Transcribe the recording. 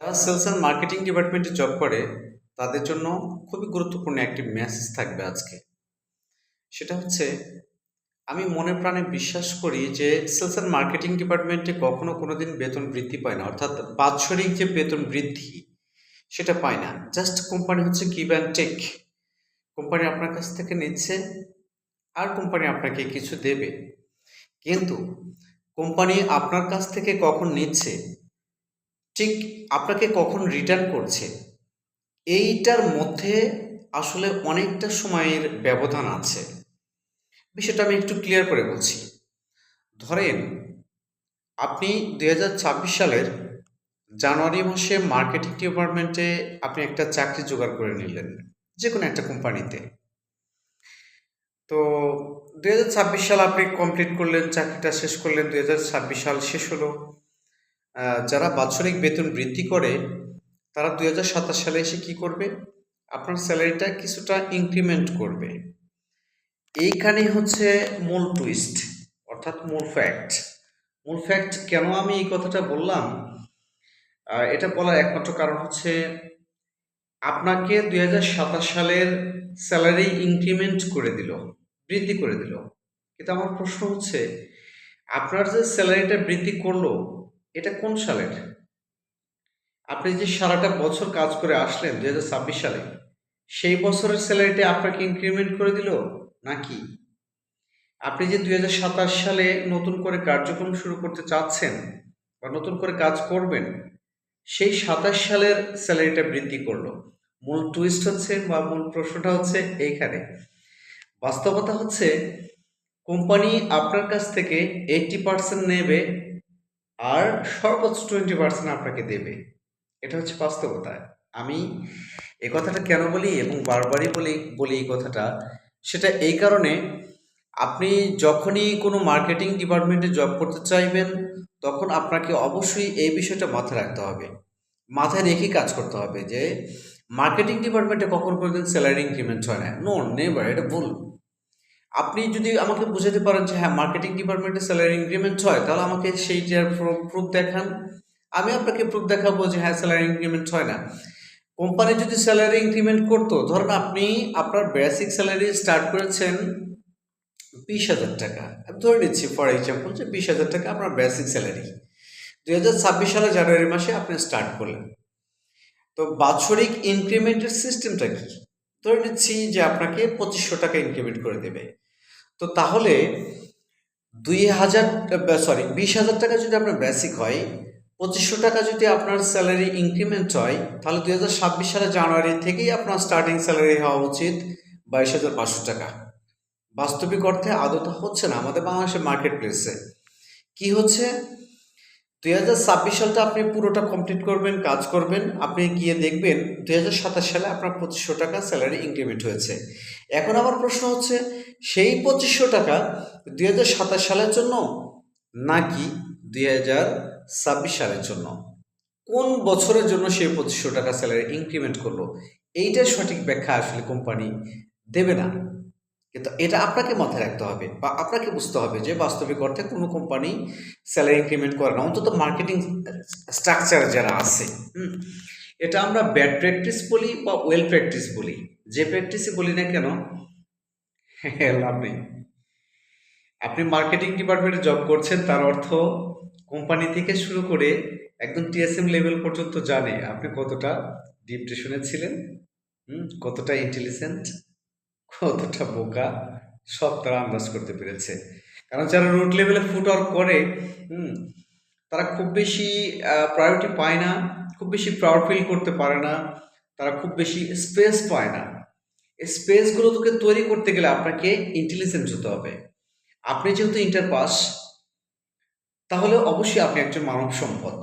যারা sales and marketing ডিপার্টমেন্টে job করে তাদের জন্য খুবই গুরুত্বপূর্ণ একটি মেসেজ থাকবে আজকে। সেটা হচ্ছে, আমি মনে প্রাণে বিশ্বাস করি যে সেলস অ্যান্ড মার্কেটিং ডিপার্টমেন্টে কখনো কোনোদিন বেতন বৃদ্ধি পায় না, অর্থাৎ বাৎসরিক যে বেতন বৃদ্ধি সেটা পায় না। জাস্ট কোম্পানি হচ্ছে গিভ অ্যান্ড টেক। কোম্পানি আপনার কাছ থেকে নিচ্ছে আর কোম্পানি আপনাকে কিছু দেবে, কিন্তু কোম্পানি আপনার কাছ থেকে কখন নিচ্ছে, ঠিক আপনাকে কখন রিটার্ন করছে, এইটার মধ্যে আসলে অনেকটা সময়ের ব্যবধান আছে। বিষয়টা আমি একটু ক্লিয়ার করে বলছি। ধরেন, আপনি ২০২৬ সালের জানুয়ারি মাসে মার্কেটিং ডিপার্টমেন্টে আপনি একটা চাকরি জোগাড় করে নিলেন, যে কোনো একটা কোম্পানিতে। তো ২০২৬ সাল আপনি কমপ্লিট করলেন, চাকরিটা শেষ করলেন, ২০২৬ সাল শেষ হলো। যারা বাৎসরিক বেতন বৃদ্ধি করে তারা ২০২৭ সালে এসে কি করবে? আপনার স্যালারিটা কিছুটা ইনক্রিমেন্ট করবে। এইখানে হচ্ছে মূল টুইস্ট, অর্থাৎ মূল ফ্যাক্ট। মূল ফ্যাক্ট কেন আমি এই কথাটা বললাম, এটা বলার একমাত্র কারণ হচ্ছে, আপনাকে ২০২৭ সালের স্যালারি ইনক্রিমেন্ট করে দিল, বৃদ্ধি করে দিল। কিন্তু আমার প্রশ্ন হচ্ছে, আপনার যে স্যালারিটা বৃদ্ধি করলো এটা কোন সালের? আপনি যে সারাটা বছর কাজ করে আসলেন ২০২৬ সালে, সেই বছরের স্যালারিটা আপনাকে ইনক্রিমেন্ট করে দিল, নাকি আপনি যে ২০২৭ সালে নতুন করে কার্যক্রম শুরু করতে চাচ্ছেন বা নতুন করে কাজ করবেন, সেই ২৭ সালের স্যালারিটা বৃদ্ধি করলো? মূল টুইস্ট হচ্ছে বা মূল প্রশ্নটা হচ্ছে এইখানে। বাস্তবতা হচ্ছে, কোম্পানি আপনার কাছ থেকে 80% নেবে আর সর্বোচ্চ 20% আপনাকে দেবে। এটা হচ্ছে বাস্তবতা। আমি এই কথাটা কেন বলি এবং বারবারই বলি বলি এই কথাটা, সেটা এই কারণে, আপনি যখনই কোনো মার্কেটিং ডিপার্টমেন্টে জব করতে চাইবেন, তখন আপনাকে অবশ্যই এই বিষয়টা মাথায় রাখতে হবে। মাথায় রেখেই কাজ করতে হবে যে মার্কেটিং ডিপার্টমেন্টে কখনো কোনোদিন স্যালারি ইনক্রিমেন্ট হয় না। নো, নেভার, এটা ভুল। আপনি যদি আমাকে বুঝাতে পারেন যে হ্যাঁ, মার্কেটিং ডিপার্টমেন্টে স্যালারি ইনক্রিমেন্ট হয়, তাহলে আমাকে সেইটার প্রুফ দেখান। আমি আপনাকে প্রুফ দেখাবো যে হ্যাঁ, স্যালারি ইনক্রিমেন্ট হয় না। কোম্পানি যদি স্যালারি ইনক্রিমেন্ট করতো, ধরুন আপনি আপনার বেসিক স্যালারি স্টার্ট করেছেন ২০,০০০ টাকা, আমি ধরে নিচ্ছি ফর এক্সাম্পল যে ২০,০০০ টাকা আপনার বেসিক স্যালারি ২০২৬ সালে জানুয়ারি মাসে আপনি স্টার্ট করলেন। তো বাৎসরিক ইনক্রিমেন্টের সিস্টেমটা কি? ধরে নিচ্ছি যে আপনাকে ২৫০০ টাকা ইনক্রিমেন্ট করে দেবে। তো তাহলে ২০,০০০ টাকা যদি আপনার বেসিক হয়, ২৫০০ টাকা যদি আপনার স্যালারি ইনক্রিমেন্ট হয়, তাহলে ২০২৬ সালে জানুয়ারি থেকেই আপনার স্টার্টিং স্যালারি হওয়া উচিত ২২,৫০০ টাকা। বাস্তবিক অর্থে আদৌ তা হচ্ছে না আমাদের বাংলাদেশের মার্কেট প্লেসে। কি হচ্ছে, ২০২৬ সালটা আপনি পুরোটা কমপ্লিট করবেন, কাজ করবেন, আপনি গিয়ে দেখবেন ২০২৭ সালে আপনার ২৫০০ টাকা স্যালারি ইনক্রিমেন্ট হয়েছে। এখন আমার প্রশ্ন হচ্ছে, সেই ২৫০০ টাকা ২০২৭ সালের জন্য নাকি ২০২৬ সালের জন্য? কোন বছরের জন্য সেই ২৫০০ টাকা স্যালারি ইনক্রিমেন্ট করলো? এইটার সঠিক ব্যাখ্যা আসলে কোম্পানি দেবে না। কিন্তু এটা আপনাকে মাথায় রাখতে হবে বা আপনাকে বুঝতে হবে যে বাস্তবিক অর্থে কোনো কোম্পানি স্যালারি ইনক্রিমেন্ট করে না, অন্তত মার্কেটিং স্ট্রাকচার যারা আছে। এটা আমরা ব্যাড প্র্যাকটিস বলি বা ওয়েল প্র্যাকটিস বলি, যে প্র্যাকটিসই বলি না কেন, লাভ নেই। আপনি মার্কেটিং ডিপার্টমেন্টে জব করছেন, তার অর্থ কোম্পানি থেকে শুরু করে একদম টিএসএম লেভেল পর্যন্ত জানে আপনি কতটা ডিপ্রেশনে ছিলেন, কতটা ইন্টেলিজেন্ট, কতটা বোকা, সব তারা আন্দাজ করতে পেরেছে। কারণ যারা রুট লেভেলে ফুট ওয়ার্ক করে, হুম, তারা খুব বেশি প্রায়োরিটি পায় না, খুব বেশি প্রাউড ফিল করতে পারে না, তারা খুব বেশি স্পেস পায় না। এই স্পেসগুলো তোকে তৈরি করতে গেলে আপনাকে ইন্টেলিজেন্ট হতে হবে। আপনি যেহেতু ইন্টার পাস, তাহলে অবশ্যই আপনি একজন মানব সম্পদ।